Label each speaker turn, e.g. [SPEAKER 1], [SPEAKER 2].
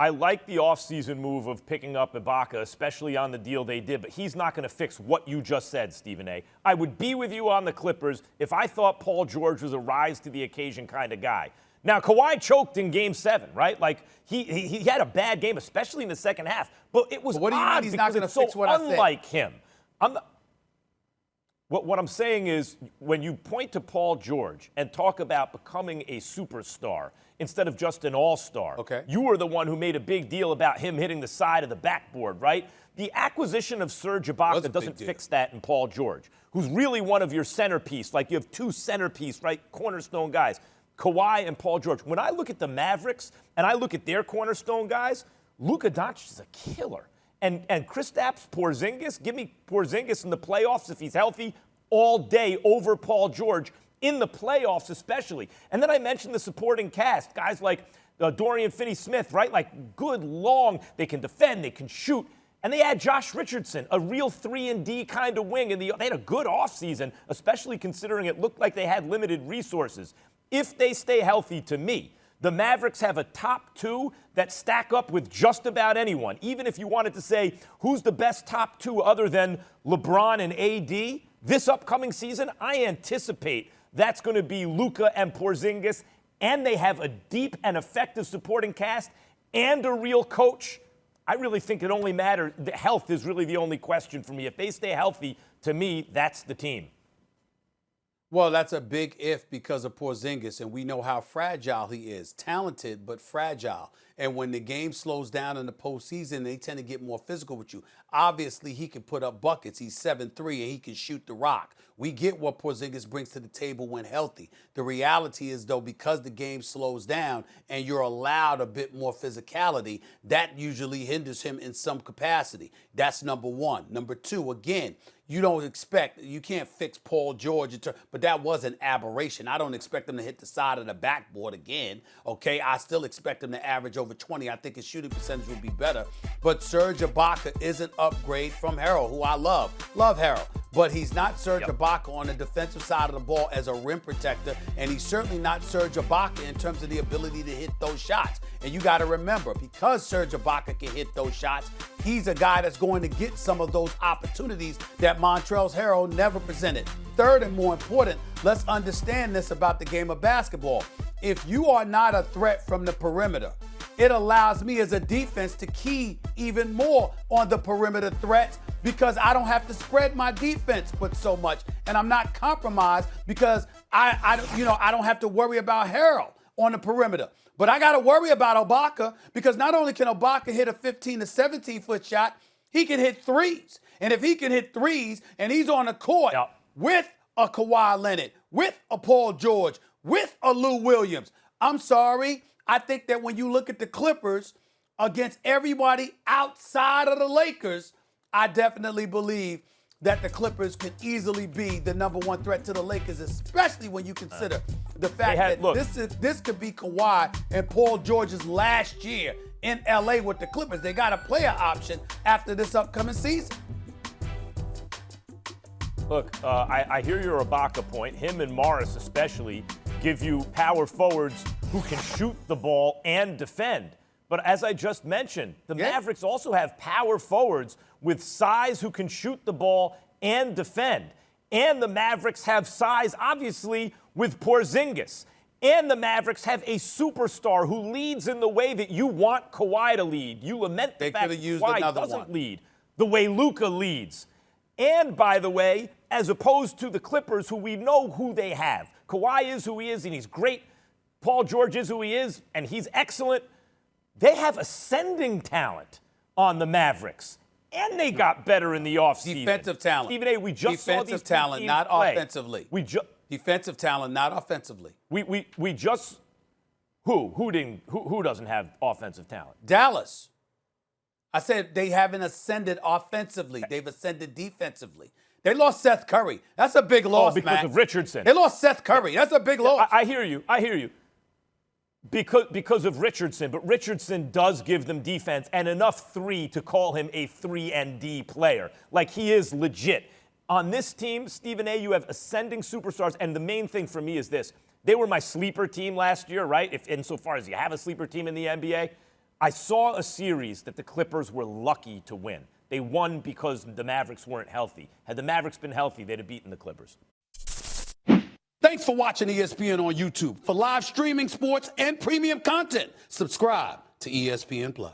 [SPEAKER 1] I like the offseason move of picking up Ibaka, especially on the deal they did, but he's not going to fix what you just said, Stephen A. I would be with you on the Clippers if I thought Paul George was a rise-to-the-occasion kind of guy. Now, Kawhi choked in Game 7, right? Like, he had a bad game, especially in the second half, but it was
[SPEAKER 2] what do you mean he's not going to fix what I said?
[SPEAKER 1] Unlike him. What I'm saying is, when you point to Paul George and talk about becoming a superstar instead of just an all-star,
[SPEAKER 2] okay,
[SPEAKER 1] you were the one who made a big deal about him hitting the side of the backboard, right? The acquisition of Serge Ibaka doesn't fix that in Paul George, who's really one of your centerpiece. Like, you have two centerpiece, right, cornerstone guys, Kawhi and Paul George. When I look at the Mavericks and I look at their cornerstone guys, Luka Doncic is a killer. And Kristaps Porzingis, give me Porzingis in the playoffs if he's healthy all day over Paul George, in the playoffs especially. And then I mentioned the supporting cast, guys like Dorian Finney-Smith, right? Like, good, long, they can defend, they can shoot. And they had Josh Richardson, a real 3-and-D kind of wing. And they had a good offseason, especially considering it looked like they had limited resources. If they stay healthy, to me, the Mavericks have a top two that stack up with just about anyone. Even if you wanted to say who's the best top two other than LeBron and AD, this upcoming season, I anticipate that's going to be Luka and Porzingis, and they have a deep and effective supporting cast and a real coach. I really think it only matters. Health is really the only question for me. If they stay healthy, to me, that's the team.
[SPEAKER 2] Well, that's a big if because of Porzingis, and we know how fragile he is. Talented, but fragile. And when the game slows down in the postseason, they tend to get more physical with you. Obviously, he can put up buckets. He's 7'3", and he can shoot the rock. We get what Porzingis brings to the table when healthy. The reality is, though, because the game slows down and you're allowed a bit more physicality, that usually hinders him in some capacity. That's number one. Number two, again, you can't fix Paul George, but that was an aberration. I don't expect him to hit the side of the backboard again, okay? I still expect him to average over 20. I think his shooting percentage will be better. But Serge Ibaka is an upgrade from Harrell, who I love. Love Harrell. But he's not Serge Ibaka on the defensive side of the ball as a rim protector, and he's certainly not Serge Ibaka in terms of the ability to hit those shots. And you got to remember, because Serge Ibaka can hit those shots, he's a guy that's going to get some of those opportunities that Montrezl Harrell never presented. Third, and more important, let's understand this about the game of basketball. If you are not a threat from the perimeter, it allows me as a defense to key even more on the perimeter threats because I don't have to spread my defense but so much, and I'm not compromised because I don't have to worry about Harrell on the perimeter. But I got to worry about Ibaka because not only can Ibaka hit a 15 to 17-foot shot, he can hit threes. And if he can hit threes and he's on the court with a Kawhi Leonard, with a Paul George, with a Lou Williams, I'm sorry, I think that when you look at the Clippers against everybody outside of the Lakers, I definitely believe that the Clippers could easily be the number one threat to the Lakers, especially when you consider the fact that this could be Kawhi and Paul George's last year in L.A. with the Clippers. They got a player option after this upcoming season.
[SPEAKER 1] Look, I hear your Ibaka point. Him and Morris especially give you power forwards who can shoot the ball and defend. But as I just mentioned, the Mavericks also have power forwards with size who can shoot the ball and defend. And the Mavericks have size, obviously, with Porzingis. And the Mavericks have a superstar who leads in the way that you want Kawhi to lead. You lament the fact that Kawhi doesn't lead the way Luka leads. And, by the way, as opposed to the Clippers, who we know who they have. Kawhi is who he is, and he's great. Paul George is who he is, and he's excellent. They have ascending talent on the Mavericks, and they got better in the offseason.
[SPEAKER 2] Defensive talent.
[SPEAKER 1] Stephen A., we just saw these
[SPEAKER 2] defensive talent, not
[SPEAKER 1] play.
[SPEAKER 2] Offensively. Defensive talent, not offensively.
[SPEAKER 1] We just who doesn't have offensive talent?
[SPEAKER 2] Dallas. I said they haven't ascended offensively. They've ascended defensively. They lost Seth Curry. That's a big loss,
[SPEAKER 1] because of Richardson.
[SPEAKER 2] They lost Seth Curry. That's a big loss.
[SPEAKER 1] I hear you. Because of Richardson, but Richardson does give them defense and enough three to call him a 3-and-D player. Like, he is legit. On this team, Stephen A., you have ascending superstars, and the main thing for me is this. They were my sleeper team last year, right? Insofar as you have a sleeper team in the NBA. I saw a series that the Clippers were lucky to win. They won because the Mavericks weren't healthy. Had the Mavericks been healthy, they'd have beaten the Clippers.
[SPEAKER 2] Thanks for watching ESPN on YouTube. For live streaming sports and premium content, subscribe to ESPN+.